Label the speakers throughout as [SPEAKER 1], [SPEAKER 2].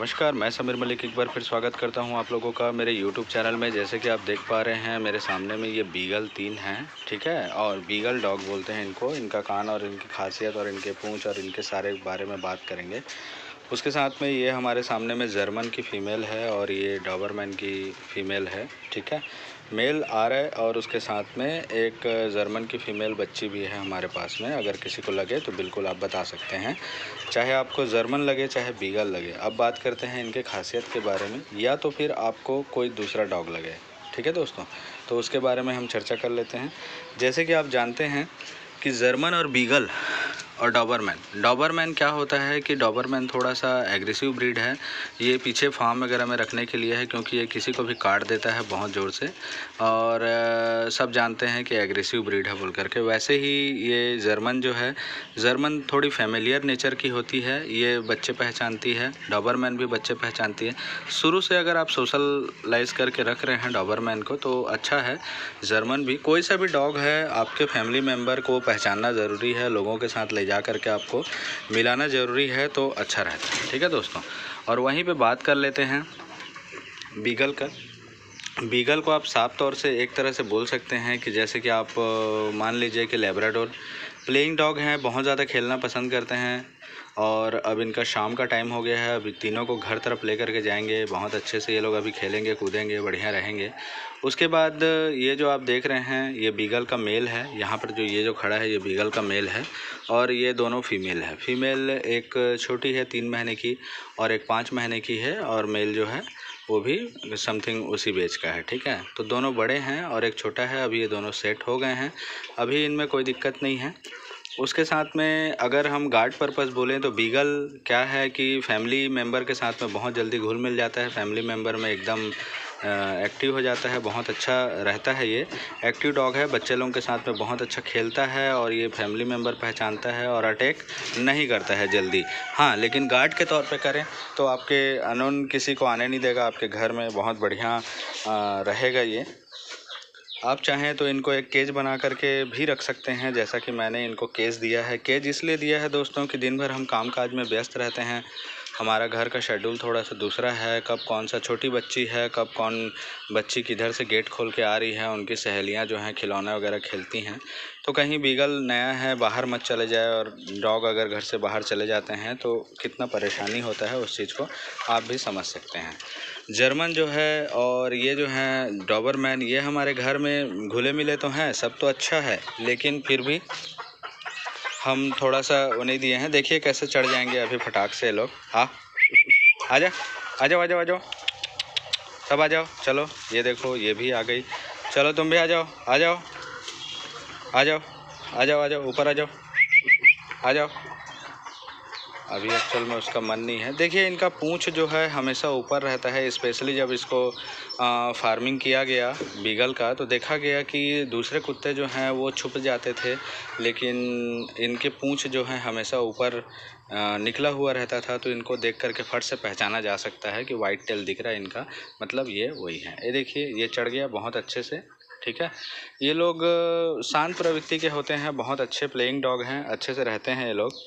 [SPEAKER 1] नमस्कार, मैं समीर मलिक एक बार फिर स्वागत करता हूं आप लोगों का मेरे YouTube चैनल में। जैसे कि आप देख पा रहे हैं मेरे सामने में ये बीगल 3 हैं, ठीक है। और बीगल डॉग बोलते हैं इनको। इनका कान और इनकी खासियत और इनके पूंछ और इनके सारे बारे में बात करेंगे। उसके साथ में ये हमारे सामने में जर्मन की फ़ीमेल है और ये डॉबरमैन की फ़ीमेल है, ठीक है। मेल आ रहा है और उसके साथ में एक जर्मन की फ़ीमेल बच्ची भी है हमारे पास में। अगर किसी को लगे तो बिल्कुल आप बता सकते हैं, चाहे आपको जर्मन लगे चाहे बीगल लगे। अब बात करते हैं इनके खासियत के बारे में, या तो फिर आपको कोई दूसरा डॉग लगे, ठीक है दोस्तों। तो उसके बारे में हम चर्चा कर लेते हैं। जैसे कि आप जानते हैं कि जर्मन और बीगल और डॉबरमैन क्या होता है कि डॉबरमैन थोड़ा सा एग्रेसिव ब्रीड है। ये पीछे फार्म वगैरह में रखने के लिए है, क्योंकि ये किसी को भी काट देता है बहुत ज़ोर से। और सब जानते हैं कि एग्रेसिव ब्रीड है बोल करके। वैसे ही ये जर्मन जो है, जर्मन थोड़ी फैमिलियर नेचर की होती है। ये बच्चे पहचानती है, डॉबरमैन भी बच्चे पहचानती है। शुरू से अगर आप सोशलाइज करके रख रहे हैं डॉबरमैन को तो अच्छा है। जर्मन भी, कोई सा भी डॉग है, आपके फैमिली मेम्बर को पहचानना ज़रूरी है, लोगों के साथ ले जा करके आपको मिलाना ज़रूरी है, तो अच्छा रहता है, ठीक है दोस्तों। और वहीं पे बात कर लेते हैं बीगल का। बीगल को आप साफ तौर से एक तरह से बोल सकते हैं कि जैसे कि आप मान लीजिए कि लैब्राडोर प्लेइंग डॉग हैं, बहुत ज़्यादा खेलना पसंद करते हैं। और अब इनका शाम का टाइम हो गया है, अभी तीनों को घर तरफ लेकर के जाएंगे। बहुत अच्छे से ये लोग अभी खेलेंगे कूदेंगे, बढ़िया रहेंगे। उसके बाद ये जो आप देख रहे हैं ये बीगल का मेल है। यहाँ पर जो ये जो खड़ा है ये बीगल का मेल है और ये दोनों फीमेल है। फीमेल एक छोटी है 3 महीने की और एक 5 महीने की है, और मेल जो है वो भी समथिंग उसी बेच का है, ठीक है। तो दोनों बड़े हैं और एक छोटा है। अभी ये दोनों सेट हो गए हैं, अभी इनमें कोई दिक्कत नहीं है। उसके साथ में अगर हम गार्ड पर्पस बोलें तो बीगल क्या है कि फैमिली मेम्बर के साथ में बहुत जल्दी घुल मिल जाता है, फैमिली मेम्बर में एकदम एक्टिव हो जाता है, बहुत अच्छा रहता है। ये एक्टिव डॉग है, बच्चे लोगों के साथ में बहुत अच्छा खेलता है और ये फैमिली मेम्बर पहचानता है और अटैक नहीं करता है जल्दी। हाँ, लेकिन गार्ड के तौर पे करें तो आपके अननोन किसी को आने नहीं देगा आपके घर में, बहुत बढ़िया रहेगा ये। आप चाहें तो इनको एक केज बना करके भी रख सकते हैं, जैसा कि मैंने इनको केज दिया है। केज इसलिए दिया है दोस्तों कि दिन भर हम कामकाज में व्यस्त रहते हैं, हमारा घर का शेड्यूल थोड़ा सा दूसरा है। कब कौन सा छोटी बच्ची है, कब कौन बच्ची किधर से गेट खोल के आ रही है, उनकी सहेलियां जो हैं खिलौना वगैरह खेलती हैं। तो कहीं बीगल नया है, बाहर मत चले जाए, और डॉग अगर घर से बाहर चले जाते हैं तो कितना परेशानी होता है, उस चीज़ को आप भी समझ सकते हैं। जर्मन जो है और ये जो हैं डॉबरमैन, ये हमारे घर में घुले मिले तो हैं, सब तो अच्छा है, लेकिन फिर भी हम थोड़ा सा वो नहीं दिए हैं। देखिए कैसे चढ़ जाएंगे अभी फटाक से लोग। हाँ, आजा, आ जाओ आ जाओ आ जाओ, सब आ जाओ। चलो ये देखो ये भी आ गई, चलो तुम भी आ जाओ आ जाओ आ जाओ आ जाओ आ जाओ, ऊपर आ जाओ आ जाओ। अभी एक्चुअल में उसका मन नहीं है। देखिए इनका पूंछ जो है हमेशा ऊपर रहता है, स्पेशली जब इसको फार्मिंग किया गया बीगल का तो देखा गया कि दूसरे कुत्ते जो हैं वो छुप जाते थे, लेकिन इनके पूंछ जो है हमेशा ऊपर निकला हुआ रहता था। तो इनको देख करके फट से पहचाना जा सकता है कि वाइट टेल दिख रहा है इनका, मतलब ये वही है। ये देखिए ये चढ़ गया बहुत अच्छे से, ठीक है। ये लोग शांत प्रवृत्ति के होते हैं, बहुत अच्छे प्लेइंग डॉग हैं, अच्छे से रहते हैं ये लोग।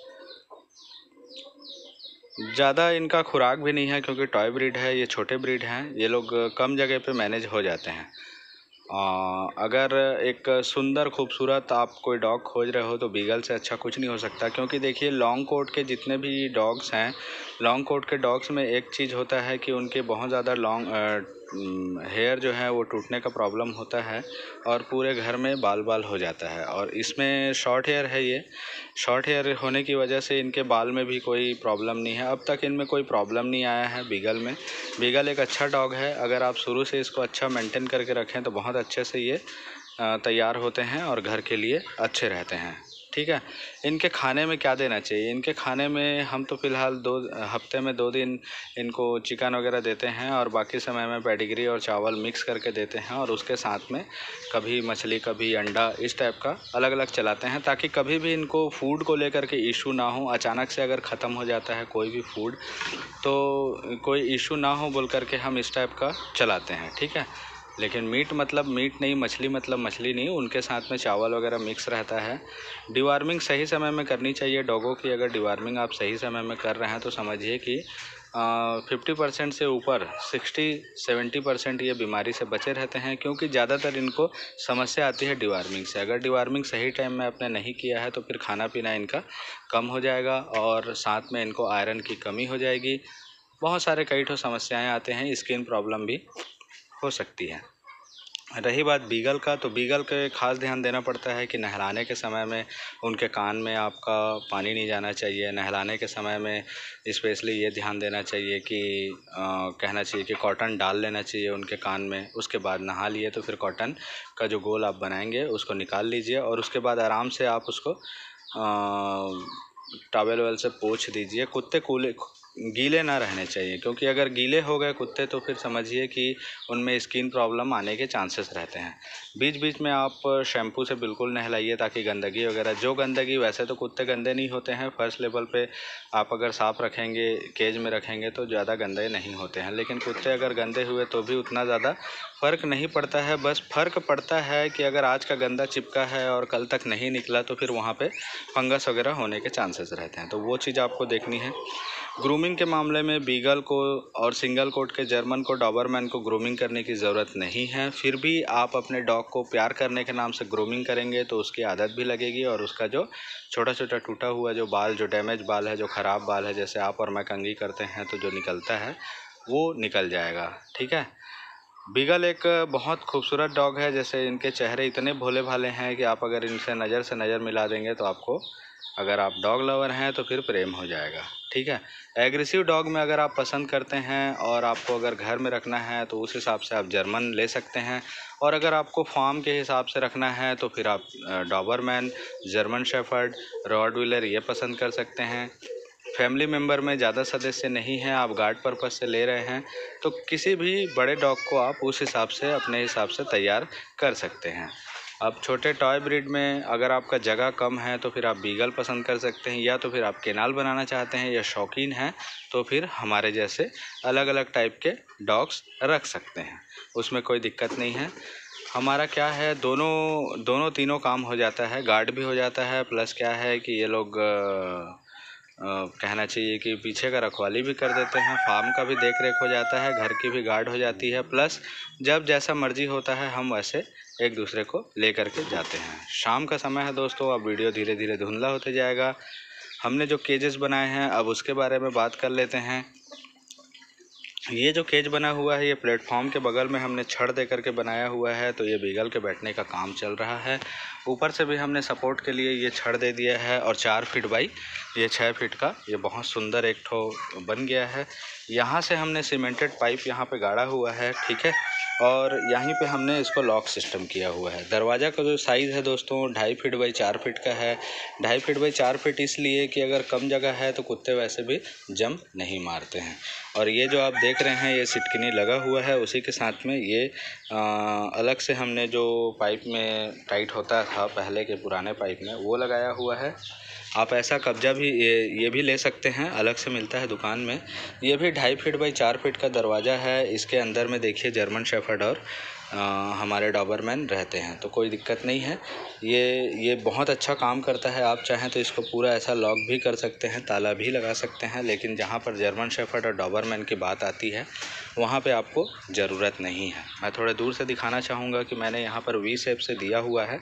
[SPEAKER 1] ज़्यादा इनका खुराक भी नहीं है, क्योंकि टॉय ब्रीड है, ये छोटे ब्रीड हैं। ये लोग कम जगह पे मैनेज हो जाते हैं। अगर एक सुंदर खूबसूरत आप कोई डॉग खोज रहे हो तो बीगल से अच्छा कुछ नहीं हो सकता। क्योंकि देखिए लॉन्ग कोट के जितने भी डॉग्स हैं, लॉन्ग कोट के डॉग्स में एक चीज़ होता है कि उनके बहुत ज़्यादा लॉन्ग हेयर जो है वो टूटने का प्रॉब्लम होता है और पूरे घर में बाल बाल हो जाता है। और इसमें शॉर्ट हेयर है, ये शॉर्ट हेयर होने की वजह से इनके बाल में भी कोई प्रॉब्लम नहीं है। अब तक इनमें कोई प्रॉब्लम नहीं आया है बीगल में। बीगल एक अच्छा डॉग है, अगर आप शुरू से इसको अच्छा मेंटेन करके रखें तो बहुत अच्छे से ये तैयार होते हैं और घर के लिए अच्छे रहते हैं, ठीक है। इनके खाने में क्या देना चाहिए? इनके खाने में हम तो फ़िलहाल 2 हफ्ते में 2 दिन इनको चिकन वगैरह देते हैं और बाकी समय में पेडिग्री और चावल मिक्स करके देते हैं। और उसके साथ में कभी मछली कभी अंडा, इस टाइप का अलग अलग चलाते हैं, ताकि कभी भी इनको फूड को लेकर के इशू ना हो। अचानक से अगर ख़त्म हो जाता है कोई भी फूड तो कोई इशू ना हो बोल करके हम इस टाइप का चलाते हैं, ठीक है। लेकिन मीट मतलब मीट नहीं, मछली मतलब मछली नहीं, उनके साथ में चावल वगैरह मिक्स रहता है। डिवार्मिंग सही समय में करनी चाहिए डॉगों की। अगर डिवार्मिंग आप सही समय में कर रहे हैं तो समझिए कि 50% से ऊपर 60-70% ये बीमारी से बचे रहते हैं, क्योंकि ज़्यादातर इनको समस्या आती है डिवार्मिंग से। अगर डिवार्मिंग सही टाइम में आपने नहीं किया है तो फिर खाना पीना इनका कम हो जाएगा और साथ में इनको आयरन की कमी हो जाएगी। बहुत सारे कई ठो समस्याएं आते हैं, स्किन प्रॉब्लम भी हो सकती है। रही बात बीगल का, तो बीगल के खास ध्यान देना पड़ता है कि नहलाने के समय में उनके कान में आपका पानी नहीं जाना चाहिए। नहलाने के समय में स्पेशली ये ध्यान देना चाहिए कि कहना चाहिए कि कॉटन डाल लेना चाहिए उनके कान में। उसके बाद नहा लिए तो फिर कॉटन का जो गोल आप बनाएंगे उसको निकाल लीजिए और उसके बाद आराम से आप उसको टॉवेल वेल से पोंछ दीजिए। कुत्ते गीले ना रहने चाहिए, क्योंकि अगर गीले हो गए कुत्ते तो फिर समझिए कि उनमें स्किन प्रॉब्लम आने के चांसेस रहते हैं। बीच बीच में आप शैम्पू से बिल्कुल नहलाइए ताकि गंदगी वगैरह, जो गंदगी, वैसे तो कुत्ते गंदे नहीं होते हैं, फर्स्ट लेवल पे आप अगर साफ़ रखेंगे, केज में रखेंगे तो ज़्यादा गंदे नहीं होते हैं। लेकिन कुत्ते अगर गंदे हुए तो भी उतना ज़्यादा फ़र्क नहीं पड़ता है। बस फ़र्क पड़ता है कि अगर आज का गंदा चिपका है और कल तक नहीं निकला तो फिर वहाँ पे फंगस वगैरह होने के चांसेस रहते हैं, तो वो चीज़ आपको देखनी है। ग्रूमिंग के मामले में बीगल को और सिंगल कोट के जर्मन को, डॉबरमैन को ग्रूमिंग करने की ज़रूरत नहीं है। फिर भी आप अपने डॉग को प्यार करने के नाम से ग्रूमिंग करेंगे तो उसकी आदत भी लगेगी और उसका जो छोटा छोटा टूटा हुआ जो बाल, जो डैमेज बाल है, जो ख़राब बाल है, जैसे आप और मैं कंघी करते हैं तो जो निकलता है वो निकल जाएगा। ठीक है। बीगल एक बहुत खूबसूरत डॉग है। जैसे इनके चेहरे इतने भोले भाले हैं कि आप अगर इनसे नज़र से नज़र मिला देंगे तो आपको, अगर आप डॉग लवर हैं तो फिर प्रेम हो जाएगा। ठीक है। एग्रेसिव डॉग में अगर आप पसंद करते हैं और आपको अगर घर में रखना है तो उस हिसाब से आप जर्मन ले सकते हैं, और अगर आपको फार्म के हिसाब से रखना है तो फिर आप डॉबरमैन, जर्मन शेफर्ड, रॉटविलर ये पसंद कर सकते हैं। फैमिली मेम्बर में ज़्यादा सदस्य नहीं हैं, आप गार्ड पर्पस से ले रहे हैं तो किसी भी बड़े डॉग को आप उस हिसाब से अपने हिसाब से तैयार कर सकते हैं। अब छोटे टॉय ब्रीड में अगर आपका जगह कम है तो फिर आप बीगल पसंद कर सकते हैं, या तो फिर आप केनाल बनाना चाहते हैं या शौकीन हैं तो फिर हमारे जैसे अलग अलग टाइप के डॉग्स रख सकते हैं, उसमें कोई दिक्कत नहीं है। हमारा क्या है, दोनों तीनों काम हो जाता है, गार्ड भी हो जाता है, प्लस क्या है कि ये लोग कहना चाहिए कि पीछे का रखवाली भी कर देते हैं, फार्म का भी देख रेख हो जाता है, घर की भी गार्ड हो जाती है, प्लस जब जैसा मर्जी होता है हम वैसे एक दूसरे को ले करके जाते हैं। शाम का समय है दोस्तों, अब वीडियो धीरे धीरे धुंधला होते जाएगा। हमने जो केजेस बनाए हैं अब उसके बारे में बात कर लेते हैं। ये जो केज बना हुआ है ये प्लेटफॉर्म के बगल में हमने छड़ दे करके बनाया हुआ है, तो ये बीगल के बैठने का काम चल रहा है। ऊपर से भी हमने सपोर्ट के लिए ये छड़ दे दिया है और 4 फीट बाई ये 6 फीट का ये बहुत सुंदर एक ठो बन गया है। यहाँ से हमने सीमेंटेड पाइप यहाँ पे गाड़ा हुआ है। ठीक है। और यहीं पे हमने इसको लॉक सिस्टम किया हुआ है। दरवाज़ा का जो साइज़ है दोस्तों 2.5 फीट बाई 4 फीट का है। 2.5 फीट बाई 4 फीट इसलिए कि अगर कम जगह है तो कुत्ते वैसे भी जंप नहीं मारते हैं। और ये जो आप देख रहे हैं ये सिटकिनी लगा हुआ है, उसी के साथ में ये अलग से हमने जो पाइप में टाइट होता था पहले के पुराने पाइप में वो लगाया हुआ है। आप ऐसा कब्जा भी ये भी ले सकते हैं, अलग से मिलता है दुकान में। ये भी 2.5 फीट बाई 4 फीट का दरवाज़ा है। इसके अंदर में देखिए जर्मन शेफर्ड और हमारे डॉबरमैन रहते हैं, तो कोई दिक्कत नहीं है। ये बहुत अच्छा काम करता है। आप चाहें तो इसको पूरा ऐसा लॉक भी कर सकते हैं, ताला भी लगा सकते हैं, लेकिन जहाँ पर जर्मन शेफर्ड और डॉबरमैन की बात आती है वहाँ पे आपको ज़रूरत नहीं है। मैं थोड़े दूर से दिखाना चाहूँगा कि मैंने यहाँ पर वी शेप से दिया हुआ है।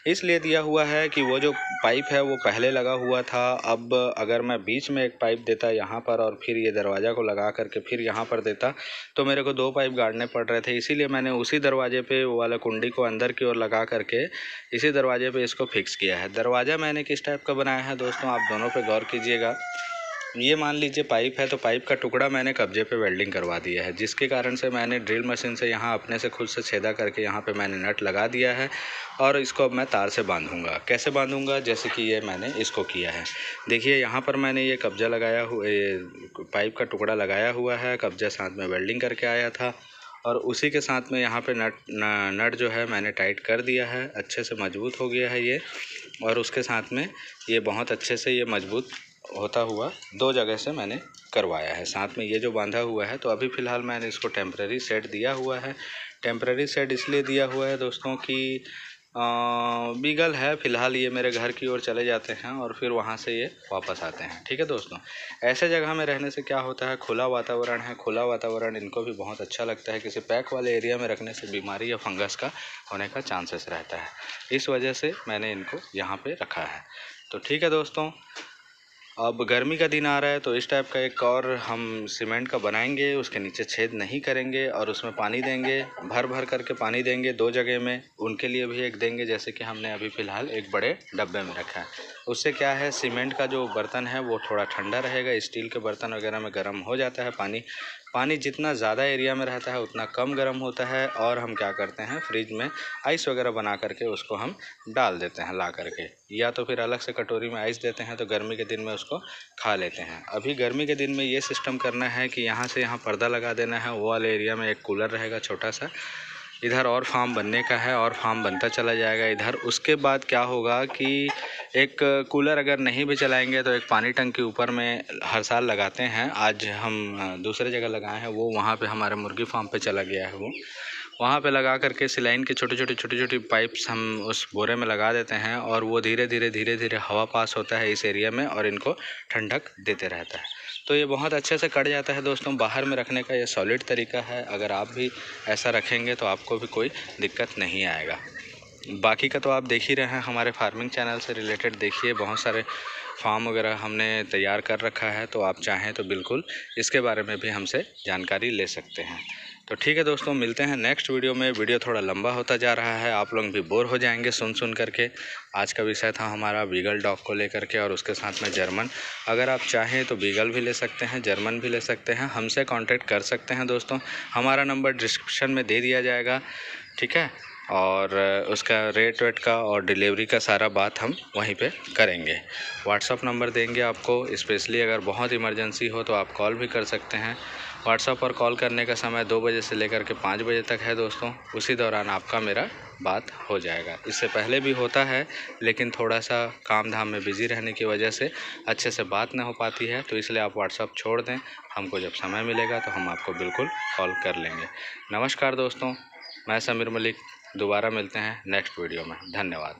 [SPEAKER 1] इसलिए दिया हुआ है कि वो जो पाइप है वो पहले लगा हुआ था। अब अगर मैं बीच में एक पाइप देता यहाँ पर और फिर ये दरवाज़ा को लगा करके फिर यहाँ पर देता तो मेरे को 2 पाइप गाड़ने पड़ रहे थे। इसीलिए मैंने उसी दरवाजे पे वो वाला कुंडी को अंदर की ओर लगा करके इसी दरवाजे पे इसको फिक्स किया है। दरवाज़ा मैंने किस टाइप का बनाया है दोस्तों, आप दोनों पे गौर कीजिएगा। ये मान लीजिए पाइप है तो पाइप का टुकड़ा मैंने कब्जे पे वेल्डिंग करवा दिया है, जिसके कारण से मैंने ड्रिल मशीन से यहाँ अपने से खुद से छेदा करके यहाँ पे मैंने नट लगा दिया है। और इसको अब मैं तार से बांधूंगा। कैसे बांधूंगा, जैसे कि ये मैंने इसको किया है। देखिए यहाँ पर मैंने ये कब्जा लगाया हुआ, ये पाइप का टुकड़ा लगाया हुआ है, कब्जा साथ में वेल्डिंग करके आया था और उसी के साथ में यहाँ पे नट जो है मैंने टाइट कर दिया है। अच्छे से मजबूत हो गया है ये, और उसके साथ में ये बहुत अच्छे से ये मजबूत होता हुआ 2 जगह से मैंने करवाया है। साथ में ये जो बांधा हुआ है, तो अभी फ़िलहाल मैंने इसको टेम्परेरी सेट दिया हुआ है। टेम्परेरी सेट इसलिए दिया हुआ है दोस्तों कि बीगल है। फ़िलहाल ये मेरे घर की ओर चले जाते हैं और फिर वहाँ से ये वापस आते हैं। ठीक है दोस्तों, ऐसे जगह में रहने से क्या होता है, खुला वातावरण है, खुला वातावरण इनको भी बहुत अच्छा लगता है। किसी पैक वाले एरिया में रखने से बीमारी या फंगस का होने का चांसेस रहता है, इस वजह से मैंने इनको यहाँ पे रखा है। तो ठीक है दोस्तों, अब गर्मी का दिन आ रहा है तो इस टाइप का एक और हम सीमेंट का बनाएंगे, उसके नीचे छेद नहीं करेंगे और उसमें पानी देंगे, भर भर करके पानी देंगे 2 जगह में। उनके लिए भी एक देंगे, जैसे कि हमने अभी फ़िलहाल एक बड़े डब्बे में रखा है। उससे क्या है, सीमेंट का जो बर्तन है वो थोड़ा ठंडा रहेगा। स्टील के बर्तन वगैरह में गर्म हो जाता है पानी जितना ज़्यादा एरिया में रहता है उतना कम गर्म होता है। और हम क्या करते हैं, फ्रिज में आइस वगैरह बना करके उसको हम डाल देते हैं ला करके, या तो फिर अलग से कटोरी में आइस देते हैं तो गर्मी के दिन में उसको खा लेते हैं। अभी गर्मी के दिन में ये सिस्टम करना है कि यहाँ से यहाँ पर्दा लगा देना है। वो वाले एरिया में एक कूलर रहेगा छोटा सा, इधर और फार्म बनने का है और फार्म बनता चला जाएगा इधर। उसके बाद क्या होगा कि एक कूलर अगर नहीं भी चलाएंगे तो एक पानी टंकी ऊपर में हर साल लगाते हैं। आज हम दूसरे जगह लगाए हैं, वो वहाँ पे हमारे मुर्गी फार्म पे चला गया है। वो वहाँ पे लगा करके सिलाइन के छोटी छोटी पाइप्स हम उस बोरे में लगा देते हैं और वो धीरे धीरे हवा पास होता है इस एरिया में और इनको ठंडक देते रहता है। तो ये बहुत अच्छे से कट जाता है दोस्तों। बाहर में रखने का ये सॉलिड तरीका है, अगर आप भी ऐसा रखेंगे तो आपको भी कोई दिक्कत नहीं आएगा। बाकी का तो आप देख ही रहे हैं, हमारे फार्मिंग चैनल से रिलेटेड देखिए बहुत सारे फार्म वगैरह हमने तैयार कर रखा है, तो आप चाहें तो बिल्कुल इसके बारे में भी हमसे जानकारी ले सकते हैं। तो ठीक है दोस्तों, मिलते हैं नेक्स्ट वीडियो में। वीडियो थोड़ा लंबा होता जा रहा है, आप लोग भी बोर हो जाएंगे सुन करके। आज का विषय था हमारा बीगल डॉग को लेकर के और उसके साथ में जर्मन। अगर आप चाहें तो बीगल भी ले सकते हैं, जर्मन भी ले सकते हैं, हमसे कांटेक्ट कर सकते हैं दोस्तों। हमारा नंबर डिस्क्रिप्शन में दे दिया जाएगा, ठीक है। और उसका रेट वेट का और डिलीवरी का सारा बात हम वहीं पे करेंगे। व्हाट्सअप नंबर देंगे आपको, स्पेशली अगर बहुत इमरजेंसी हो तो आप कॉल भी कर सकते हैं। व्हाट्सअप पर कॉल करने का समय 2 बजे से लेकर के 5 बजे तक है दोस्तों। उसी दौरान आपका मेरा बात हो जाएगा। इससे पहले भी होता है, लेकिन थोड़ा सा काम धाम में बिज़ी रहने की वजह से अच्छे से बात ना हो पाती है, तो इसलिए आप व्हाट्सअप छोड़ दें। हमको जब समय मिलेगा तो हम आपको बिल्कुल कॉल कर लेंगे। नमस्कार दोस्तों, मैं समीर मलिक, दोबारा मिलते हैं नेक्स्ट वीडियो में। धन्यवाद।